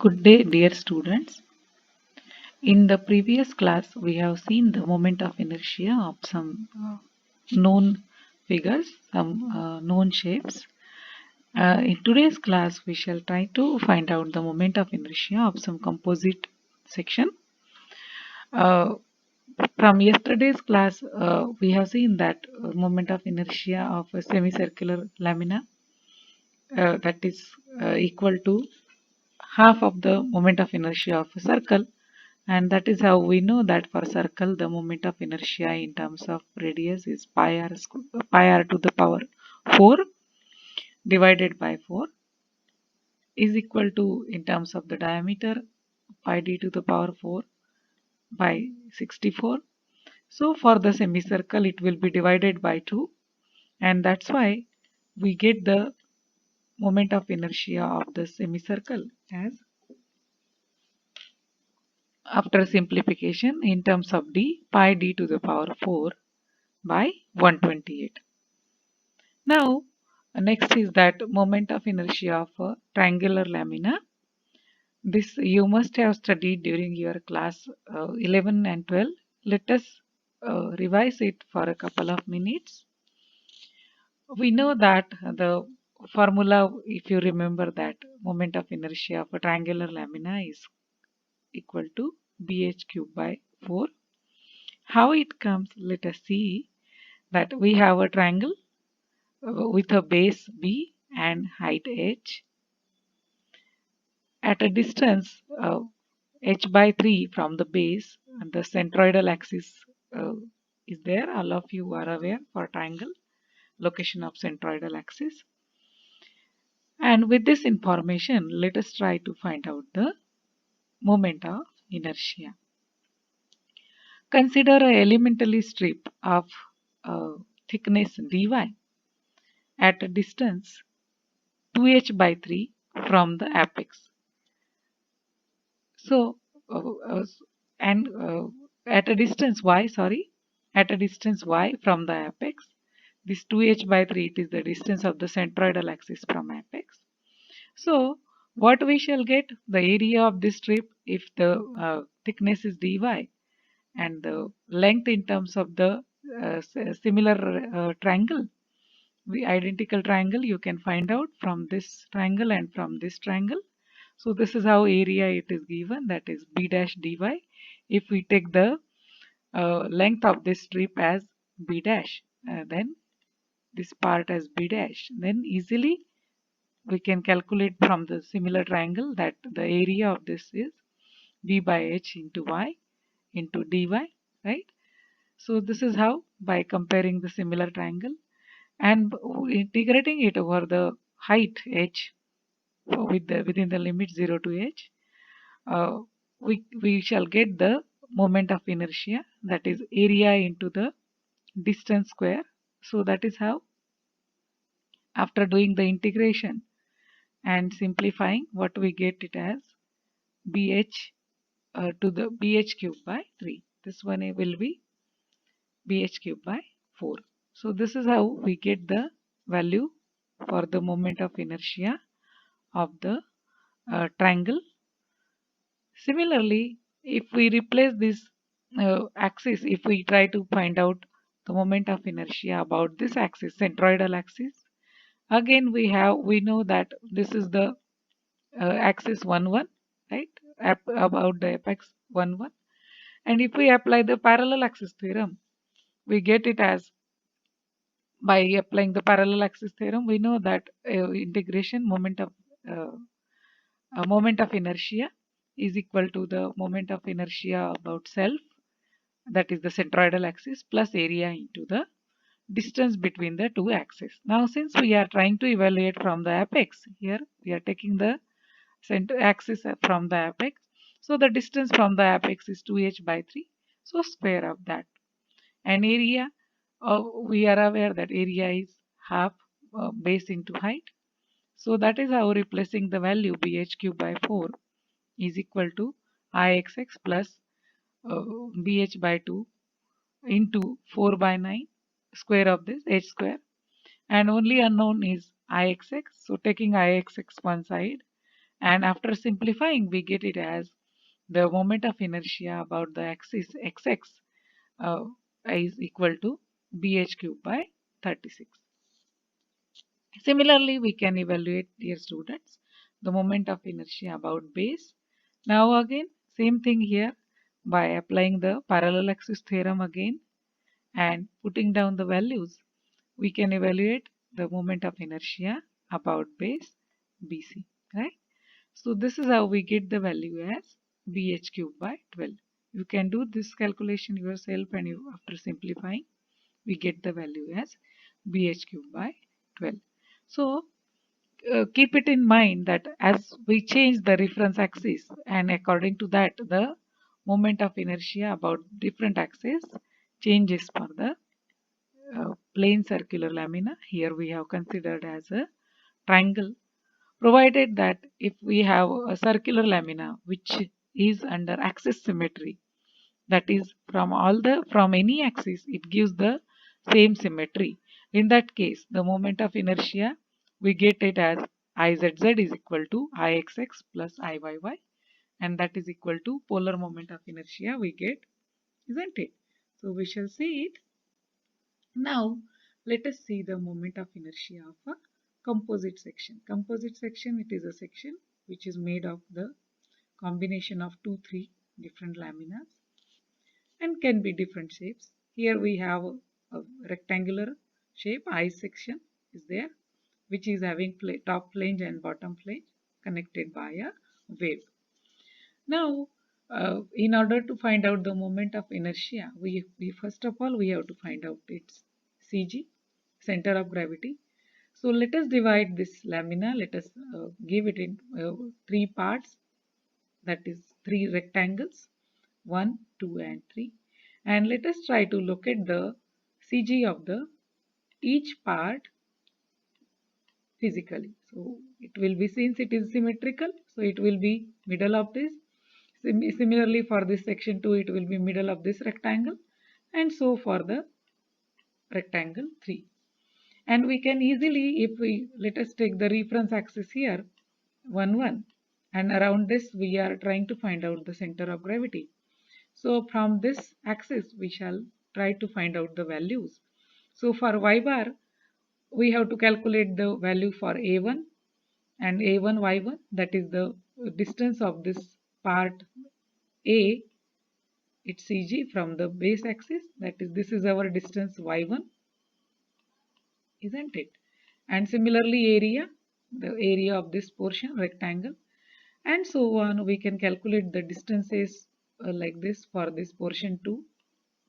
Good day, dear students. In the previous class, we have seen the moment of inertia of some known figures, some known shapes. In today's class, we shall try to find out the moment of inertia of some composite section. Uh, from yesterday's class, we have seen that moment of inertia of a semicircular lamina that is equal to half of the moment of inertia of a circle, and that is how we know that for circle the moment of inertia in terms of radius is pi r to the power 4 divided by 4 is equal to, in terms of the diameter, pi d to the power 4 by 64. So for the semicircle it will be divided by 2, and that's why we get the moment of inertia of the semicircle as, after simplification, in terms of d, pi d to the power 4 by 128. Now, next is that moment of inertia of a triangular lamina. This you must have studied during your class 11 and 12. Let us revise it for a couple of minutes. We know that the formula, if you remember, that moment of inertia of a triangular lamina is equal to bh cube by 4. How it comes, let us see that we have a triangle with a base b and height h at a distance h by 3 from the base, and the centroidal axis uh, is there. All of you are aware for triangle location of centroidal axis. And with this information, let us try to find out the moment of inertia. Consider a elementary strip of thickness dy at a distance 2h by 3 from the apex. So, and at a distance y, at a distance y from the apex, this 2h by 3, it is the distance of the centroidal axis from apex. So, what we shall get? The area of this strip if the thickness is dy, and the length in terms of the similar triangle, the identical triangle, you can find out from this triangle and from this triangle. So this is how area it is given, that is b dash dy. If we take the length of this strip as b dash, then this part as b dash, then easily we can calculate from the similar triangle that the area of this is b by h into y into dy, right? So this is how, by comparing the similar triangle and integrating it over the height h with the within the limit 0 to h, uh, we shall get the moment of inertia, that is area into the distance square. So that is how, after doing the integration and simplifying, what we get it as bh to the bh cube by 3. This one will be bh cube by 4. So this is how we get the value for the moment of inertia of the triangle. Similarly, if we replace this axis, if we try to find out the moment of inertia about this axis, centroidal axis, again we know that this is the axis 1 1, right? About the apex 1 1, and if we apply the parallel axis theorem, we get it as, by applying the parallel axis theorem, we know that integration uh, moment of inertia is equal to the moment of inertia about self, that is the centroidal axis, plus area into the distance between the two axes. Now since we are trying to evaluate from the apex, here we are taking the center axis from the apex, so the distance from the apex is 2h by 3, so square of that. And area, we are aware that area is half base into height. So that is how, replacing the value bh cube by 4 is equal to ixx plus bh by 2 into 4 by 9 square of this h square, and only unknown is ixx. So taking ixx one side and after simplifying we get it as the moment of inertia about the axis xx uh, is equal to bh cube by 36. Similarly, we can evaluate, dear students, the moment of inertia about base. Now again, same thing here by applying the parallel axis theorem again and putting down the values, we can evaluate the moment of inertia about base BC, right? So this is how we get the value as BH cube by 12. You can do this calculation yourself, and after simplifying, we get the value as BH cube by 12. So keep it in mind that as we change the reference axis, and according to that the moment of inertia about different axes changes for the plane circular lamina. Here we have considered as a triangle, provided that if we have a circular lamina which is under axis symmetry, that is from any axis it gives the same symmetry. In that case the moment of inertia we get it as Izz is equal to Ixx plus Iyy, and that is equal to polar moment of inertia we get, isn't it? So we shall see it. Now let us see the moment of inertia of a composite section. Composite section, it is a section which is made of the combination of 2-3 different laminas and can be different shapes. Here we have a rectangular shape, I section is there, which is having top flange and bottom flange connected by a wave. Now, in order to find out the moment of inertia, we first of all we have to find out its CG, center of gravity. So let us divide this lamina. Let us give it in three parts, that is three rectangles, 1, 2 and 3, and let us try to locate the CG of the each part physically. So it will be, since it is symmetrical, so it will be middle of this. Similarly for this section 2 it will be middle of this rectangle, and so for the rectangle 3. And we can easily, if we let us take the reference axis here 1 1, and around this we are trying to find out the center of gravity. So from this axis we shall try to find out the values. So for y bar we have to calculate the value for a1 and a1 y1, that is the distance of this part a, its CG from the base axis, that is this is our distance y1, isn't it? And similarly area, the area of this portion rectangle, and so on. We can calculate the distances like this for this portion 2,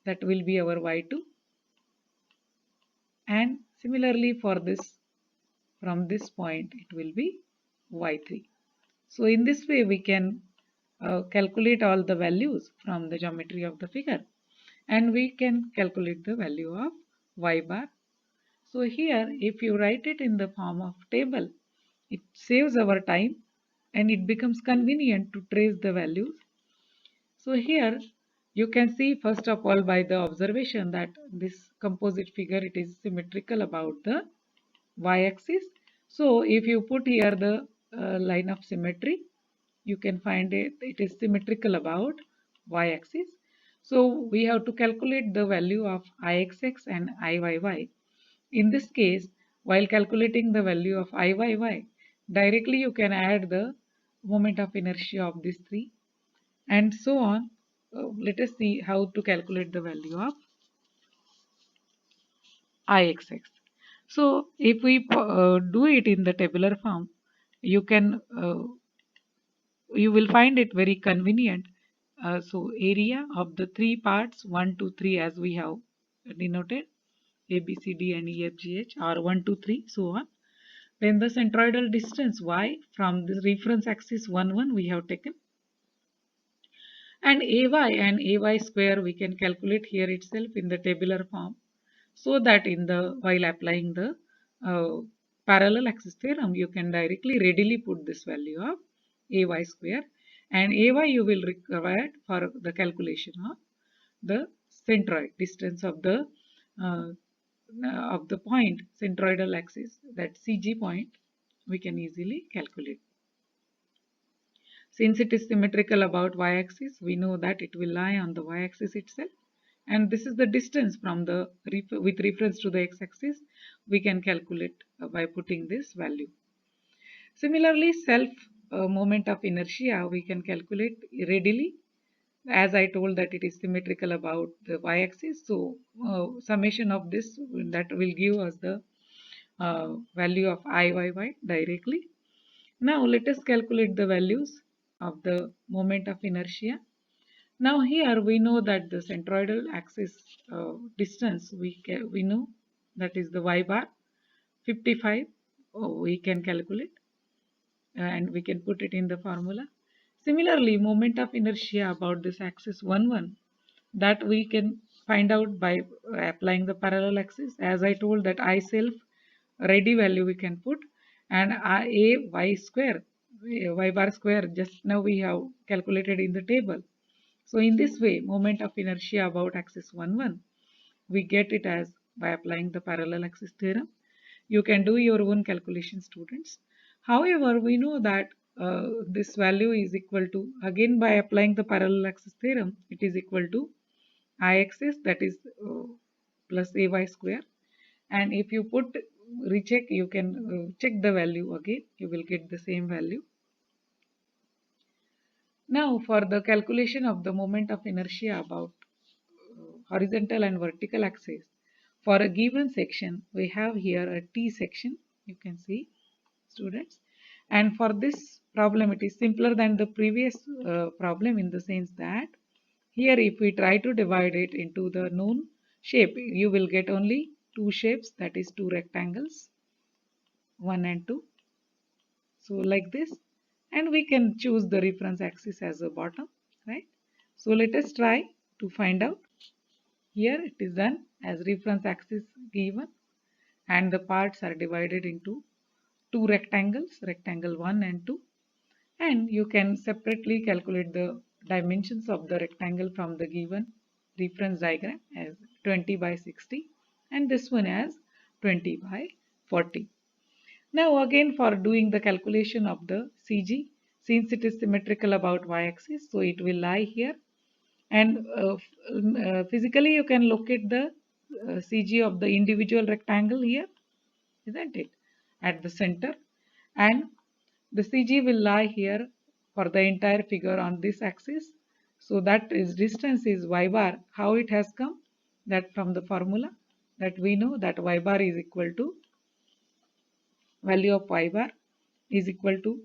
that will be our y2, and similarly for this from this point it will be y3. So in this way we can calculate all the values from the geometry of the figure, and we can calculate the value of y bar. So here if you write it in the form of table, it saves our time and it becomes convenient to trace the values. So here you can see first of all by the observation that this composite figure, it is symmetrical about the y-axis. So if you put here the line of symmetry, you can find it is symmetrical about y-axis. So we have to calculate the value of Ixx and Iyy. In this case, while calculating the value of Iyy, directly you can add the moment of inertia of these three, and so on. Let us see how to calculate the value of Ixx. So if we do it in the tabular form, you can you will find it very convenient. So area of the three parts 1 2 3, as we have denoted A B C D and E F G H, or 1 2 3 so on. Then the centroidal distance y from the reference axis 1 1 we have taken, and ay square we can calculate here itself in the tabular form, so that in the while applying the uh, parallel axis theorem you can directly readily put this value of ay square, and ay you will require for the calculation of the centroid distance uh, of the point centroidal axis, that CG point we can easily calculate. Since it is symmetrical about y-axis, we know that it will lie on the y-axis itself. And this is the distance from the with reference to the x-axis. We can calculate by putting this value. Similarly, self moment of inertia we can calculate readily, as I told that it is symmetrical about the y-axis. So summation of this, that will give us the value of Iyy directly. Now let us calculate the values of the moment of inertia. Now here we know that the centroidal axis distance we know that is the y bar 55. We can calculate and we can put it in the formula. Similarly, moment of inertia about this axis 1 that we can find out by applying the parallel axis. As I told that I self ready value we can put, and a y square y bar square just now we have calculated in the table. So in this way, moment of inertia about axis 1 we get it as by applying the parallel axis theorem. You can do your own calculation, students. However, we know that this value is equal to, again by applying the parallel axis theorem, it is equal to Ixs, that is plus ay square. And if you put recheck, you can check the value again, you will get the same value. Now for the calculation of the moment of inertia about horizontal and vertical axis, for a given section we have here a T section, you can see, students, and for this problem it is simpler than the previous problem in the sense that here if we try to divide it into the known shape, you will get only two shapes, that is two rectangles 1 and 2. So like this, and we can choose the reference axis as a bottom, right? So let us try to find out. Here it is done as reference axis given, and the parts are divided into two rectangles, rectangle 1 and 2, and you can separately calculate the dimensions of the rectangle from the given reference diagram as 20 by 60 and this one as 20 by 40. Now again for doing the calculation of the CG, since it is symmetrical about y-axis, so it will lie here, and physically you can locate the CG of the individual rectangle here, isn't it, at the center, and the CG will lie here for the entire figure on this axis. So that is distance is y bar. How it has come? That from the formula that we know that y bar is equal to, value of y bar is equal to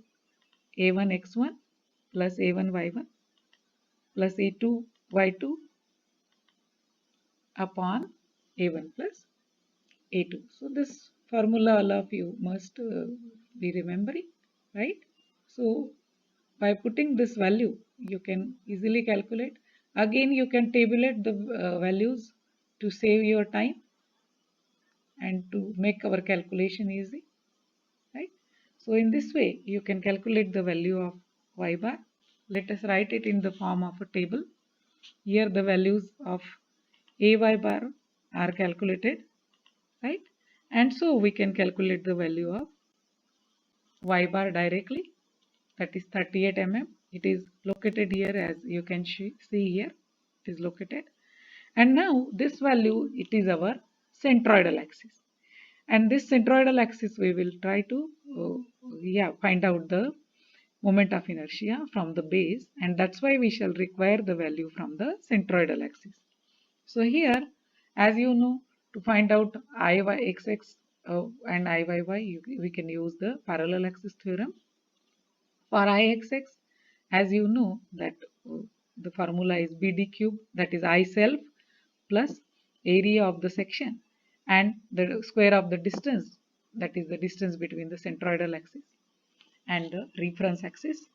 a1 x1 plus a1 y1 plus a2 y2 upon a1 plus a2. So this formula all of you must be remembering, right? So by putting this value, you can easily calculate. Again, you can tabulate the values to save your time and to make our calculation easy, right? So in this way, you can calculate the value of y bar. Let us write it in the form of a table. Here the values of ay bar are calculated, right? And so we can calculate the value of y bar directly, that is 38 mm. It is located here, as you can see here, it is located. And now this value, it is our centroidal axis, and this centroidal axis we will try to find out the moment of inertia from the base, and that's why we shall require the value from the centroidal axis. So here, as you know, to find out Iyxx and Iyy, we can use the parallel axis theorem. For Ixx, as you know that the formula is BD cube, that is I self plus area of the section and the square of the distance, that is the distance between the centroidal axis and the reference axis.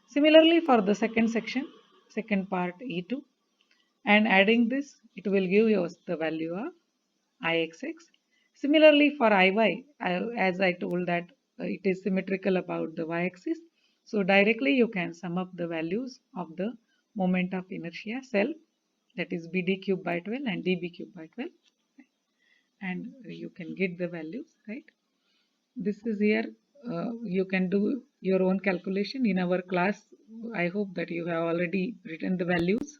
Similarly for the second section, second part E2, and adding this, it will give us the value of Ixx. Similarly for Iy, as I told that it is symmetrical about the y-axis, so directly you can sum up the values of the moment of inertia self, that is BD cube by 12 and DB cube by 12, and you can get the values, right? This is here, you can do your own calculation. In our class, I hope that you have already written the values.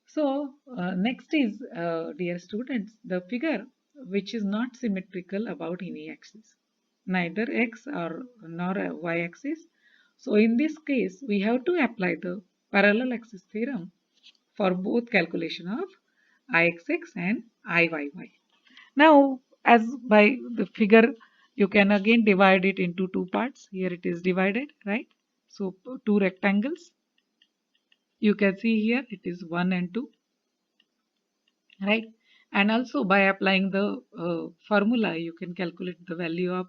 So next is, dear students, the figure which is not symmetrical about any axis, neither x or nor a y axis. So in this case, we have to apply the parallel axis theorem for both calculation of Ixx and Iyy. Now, as by the figure, you can again divide it into two parts. Here it is divided, right? So two rectangles. You can see here it is 1 and 2, right? And also by applying the formula, you can calculate the value of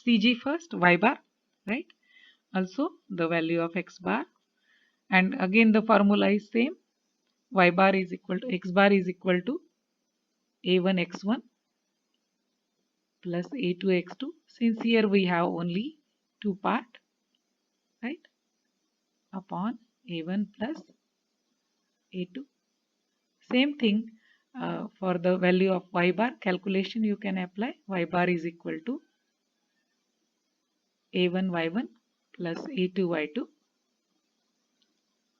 Cg first, y bar, right? Also the value of x bar, and again the formula is same. Y bar is equal to x bar is equal to a1 x1 plus a2 x2. Since here we have only two part, right? Upon a1 plus a2. Same thing for the value of y bar calculation, you can apply. Y bar is equal to a1 y1 plus a2 y2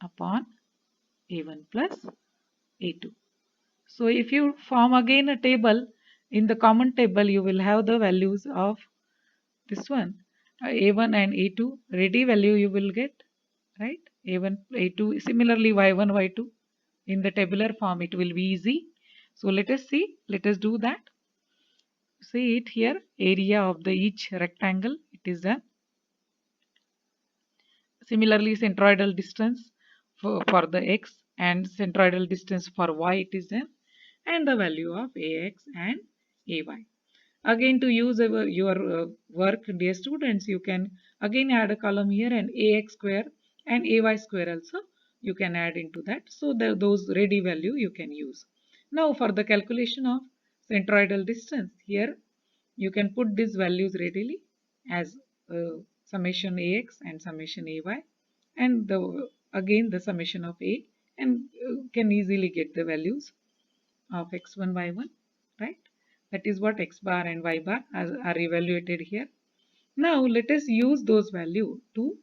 upon a1 plus a2. So if you form again a table, in the common table you will have the values of this one, a1 and a2 ready value you will get, right? A1 a2, similarly y1 y2 in the tabular form it will be easy. So let us see, let us do that. See it here, area of the each rectangle, it is done. Similarly, centroidal distance for the x and centroidal distance for y it is done, and the value of ax and ay. Again, to use your work, dear students, you can again add a column here, and ax square and ay square also you can add into that. So those ready value you can use. Now for the calculation of centroidal distance, here you can put these values readily as summation ax and summation ay, and again the summation of a, and can easily get the values of x1 y1, right? That is what x bar and y bar are evaluated here. Now let us use those values to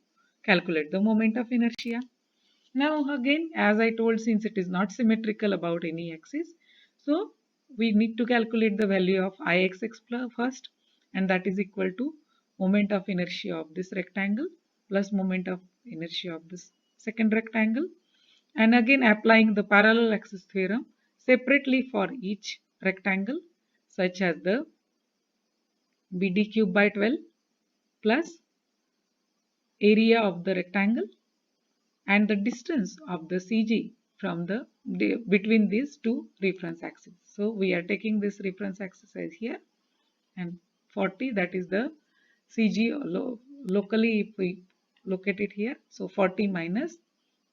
calculate the moment of inertia. Now again, as I told, since it is not symmetrical about any axis, so we need to calculate the value of Ixx first, and that is equal to moment of inertia of this rectangle plus moment of inertia of this second rectangle, and again applying the parallel axis theorem separately for each rectangle, such as the BD cube by 12 plus area of the rectangle and the distance of the CG from the between these two reference axes. So we are taking this reference axis as here, and 40, that is the CG locally if we locate it here. So 40 minus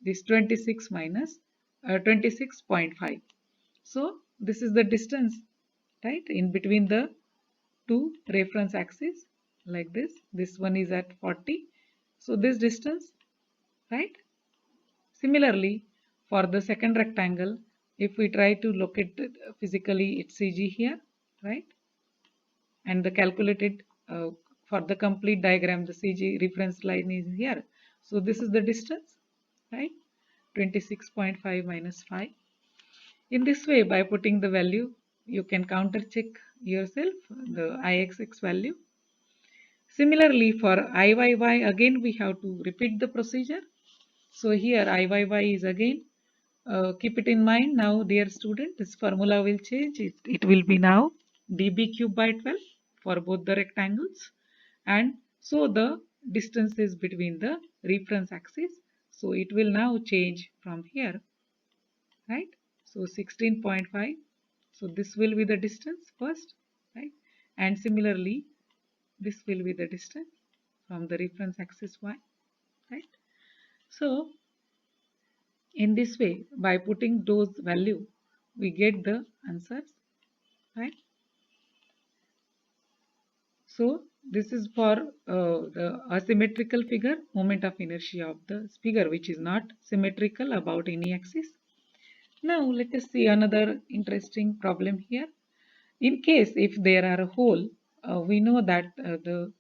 this 26 minus 26.5. So this is the distance, right, in between the two reference axes, like this. This one is at 40. So this distance, right? Similarly, for the second rectangle, if we try to locate it physically, it's CG here, right? And the calculated for the complete diagram, the CG reference line is here. So this is the distance, right? 26.5 minus 5. In this way, by putting the value, you can counter check yourself the Ixx value. Similarly, for Iyy, again we have to repeat the procedure. So here Iyy is again, keep it in mind now, dear student, this formula will change. It will be now dB cube by 12 for both the rectangles, and so the distance is between the reference axis. So it will now change from here, right? So 16.5. So this will be the distance first, right? And similarly, this will be the distance from the reference axis y, right? So in this way, by putting those value, we get the answers, right? So this is for the asymmetrical figure, moment of inertia of the figure which is not symmetrical about any axis. Now let us see another interesting problem here. In case if there are a hole, we know that the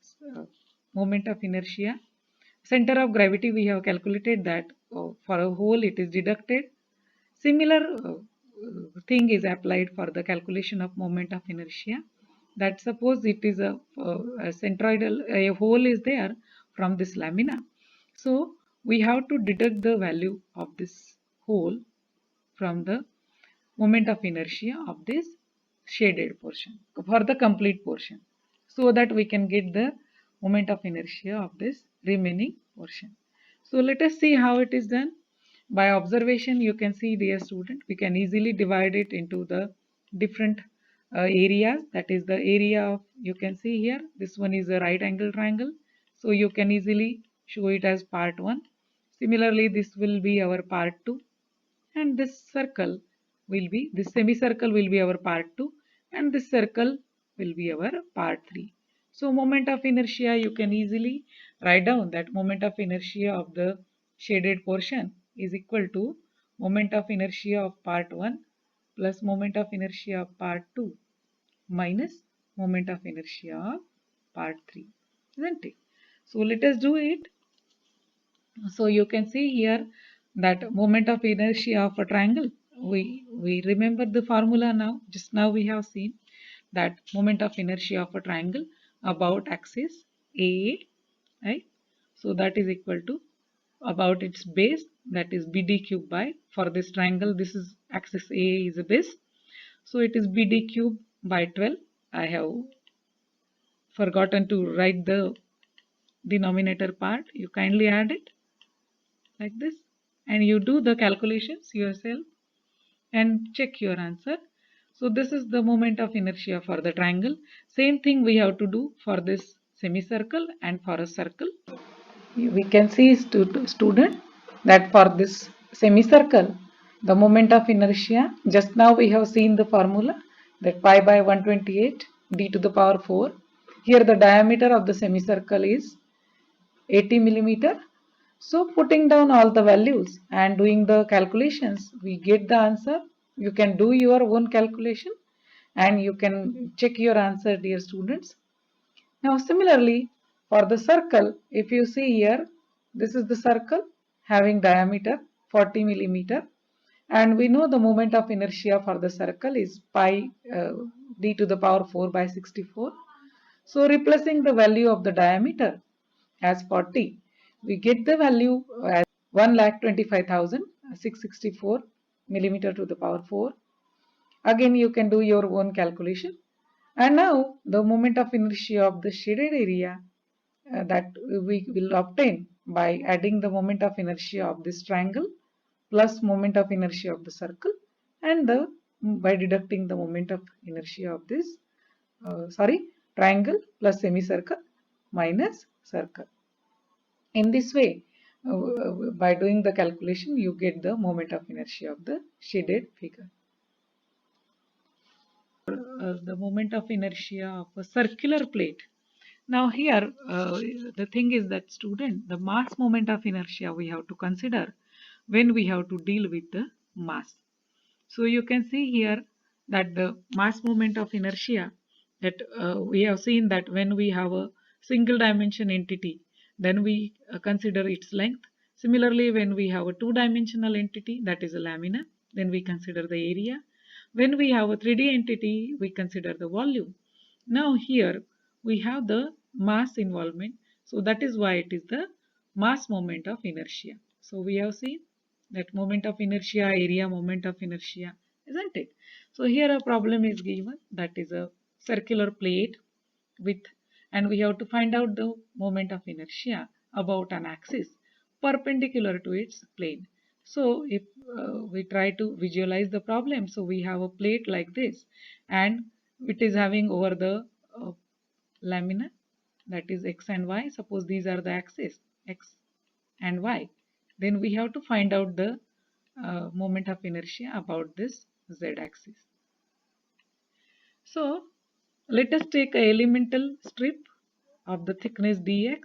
moment of inertia. Center of gravity, we have calculated that for a hole it is deducted. Similar thing is applied for the calculation of moment of inertia. That suppose it is a centroidal, a hole is there from this lamina. So we have to deduct the value of this hole from the moment of inertia of this shaded portion for the complete portion, so that we can get the moment of inertia of this remaining portion. So let us see how it is done. By observation, you can see, dear student, we can easily divide it into the different areas. That is the area of, you can see here, this one is a right angle triangle. So you can easily show it as part 1. Similarly, this will be our part 2, and this circle will be, this semicircle will be our part 2, and this circle will be our part 3. So moment of inertia, you can easily write down that moment of inertia of the shaded portion is equal to moment of inertia of part 1 plus moment of inertia of part 2 minus moment of inertia of part 3, isn't it? So let us do it. So you can see here that moment of inertia of a triangle. We remember the formula now. Just now we have seen that moment of inertia of a triangle about axis A, right? So that is equal to about its base, that is BD cube by, for this triangle this is axis A is a base. So it is BD cube by 12. I have forgotten to write the denominator part. You kindly add it like this, and you do the calculations yourself and check your answer. So this is the moment of inertia for the triangle. Same thing we have to do for this semicircle and for a circle. We can see, student, that for this semicircle the moment of inertia, just now we have seen the formula, that pi by 128 d to the power 4. Here the diameter of the semicircle is 80 millimeter. So putting down all the values and doing the calculations, we get the answer. You can do your own calculation and you can check your answer, dear students. Now similarly, for the circle, if you see here, this is the circle having diameter 40 millimeter, and we know the moment of inertia for the circle is pi d to the power 4 by 64. So replacing the value of the diameter as 40, we get the value as 1,25,664 millimeter to the power 4. Again, you can do your own calculation. And now the moment of inertia of the shaded area that we will obtain by adding the moment of inertia of this triangle plus moment of inertia of the circle, and by deducting the moment of inertia of this triangle plus semicircle minus circle. In this way, by doing the calculation, you get the moment of inertia of the shaded figure. The moment of inertia of a circular plate. Now here, the thing is that, student, the mass moment of inertia we have to consider when we have to deal with the mass. So you can see here that the mass moment of inertia, that we have seen that when we have a single dimension entity, then we consider its length. Similarly, when we have a two-dimensional entity, that is a lamina, then we consider the area. When we have a 3D entity, we consider the volume. Now here we have the mass involvement, so that is why it is the mass moment of inertia. So we have seen that moment of inertia, area, moment of inertia, isn't it? So here a problem is given, that is a circular plate with, and we have to find out the moment of inertia about an axis perpendicular to its plane. So if we try to visualize the problem, so we have a plate like this, and it is having over the lamina, that is x and y. Suppose these are the axes x and y, then we have to find out the moment of inertia about this z axis. So let us take a elemental strip of the thickness dx,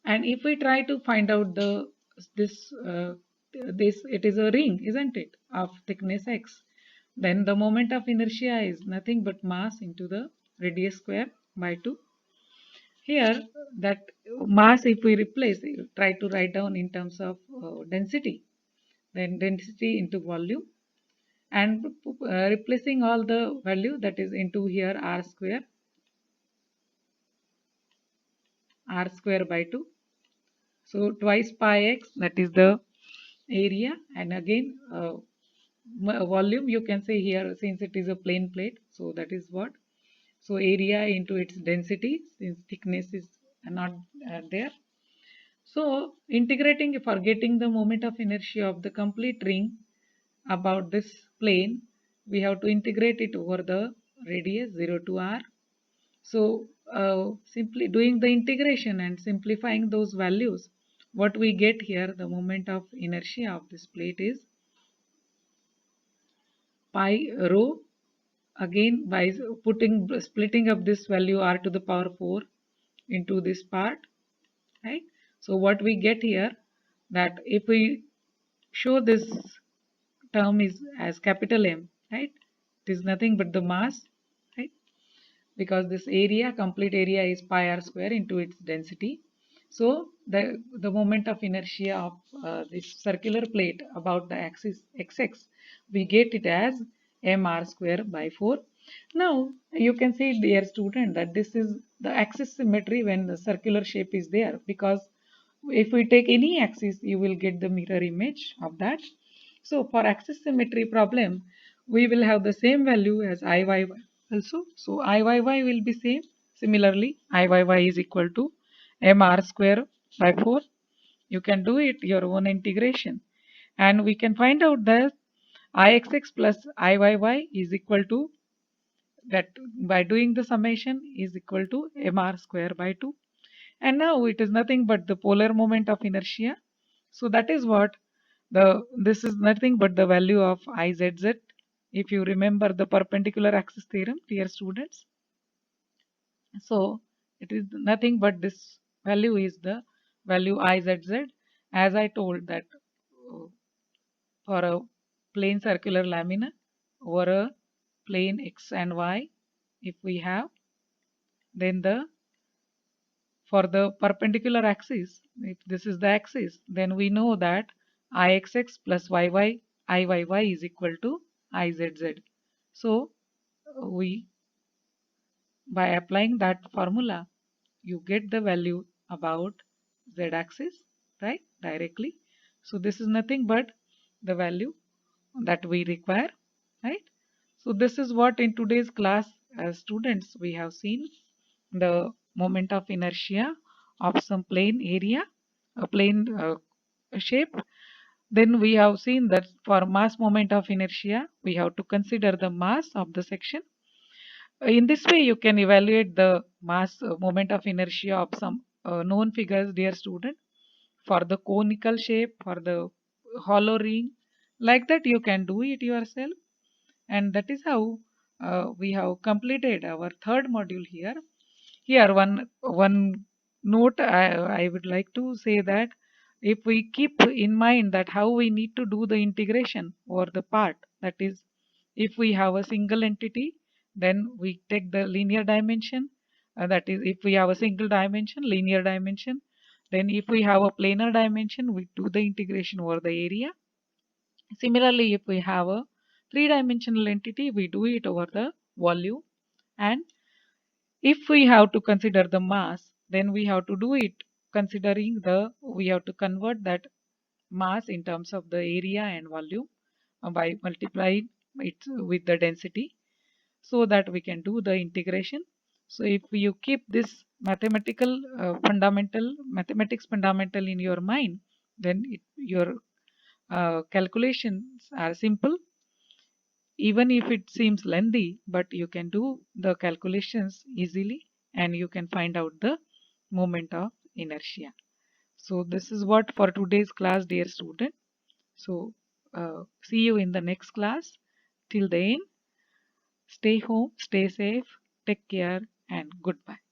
and if we try to find out the this this, it is a ring, isn't it, of thickness x, then the moment of inertia is nothing but mass into the radius square by 2. Here, that mass, if we replace, try to write down in terms of density, then density into volume, and replacing all the value, that is into here r square by 2. So twice pi x, that is the area, and again volume, you can say here, since it is a plane plate, so that is what. So area into its density, since thickness is not there. So integrating, forgetting the moment of inertia of the complete ring about this plane, we have to integrate it over the radius 0 to r. So simply doing the integration and simplifying those values, what we get here, the moment of inertia of this plate is pi rho, again by splitting up this value r to the power 4 into this part, right? So what we get here, that if we show this term is as capital M, right? It is nothing but the mass, right? Because this area, complete area, is pi r square into its density. So the moment of inertia of this circular plate about the axis xx, we get it as mr square by 4. Now you can see, dear student, that this is the axis symmetry when the circular shape is there, because if we take any axis, you will get the mirror image of that. So for axis symmetry problem, we will have the same value as Iyy also. So Iyy will be same. Similarly, Iyy is equal to mr square by 4. You can do it your own integration, and we can find out that Ixx plus Iyy is equal to, that by doing the summation, is equal to mr square by 2. And now it is nothing but the polar moment of inertia. So that is what this is nothing but the value of Izz. If you remember the perpendicular axis theorem, dear students. So it is nothing but this value is the value Izz, as I told that for a plane circular lamina over a plane x and y, if we have, then the for the perpendicular axis, if this is the axis, then we know that Ixx plus Iyy is equal to Izz. So we, by applying that formula, you get the value about z-axis, right, directly. So this is nothing but the value that we require, right? So this is what in today's class, as students, we have seen the moment of inertia of some plane area, a plane shape. Then we have seen that for mass moment of inertia, we have to consider the mass of the section. In this way, you can evaluate the mass moment of inertia of some known figures, dear student, for the conical shape, for the hollow ring. Like that, you can do it yourself. And that is how we have completed our third module here. Here, one note I would like to say, that if we keep in mind that how we need to do the integration or the part, that is, if we have a single entity, then we take the linear dimension. That is, if we have a single dimension, linear dimension. Then if we have a planar dimension, we do the integration over the area. Similarly, if we have a three-dimensional entity, we do it over the volume. And if we have to consider the mass, then we have to do it considering we have to convert that mass in terms of the area and volume by multiplying it with the density, so that we can do the integration. So if you keep this mathematics fundamental in your mind, then your calculations are simple, even if it seems lengthy, but you can do the calculations easily, and you can find out the moment of inertia. So this is what for today's class, dear student. So see you in the next class. Till then, stay home, stay safe, take care, and goodbye.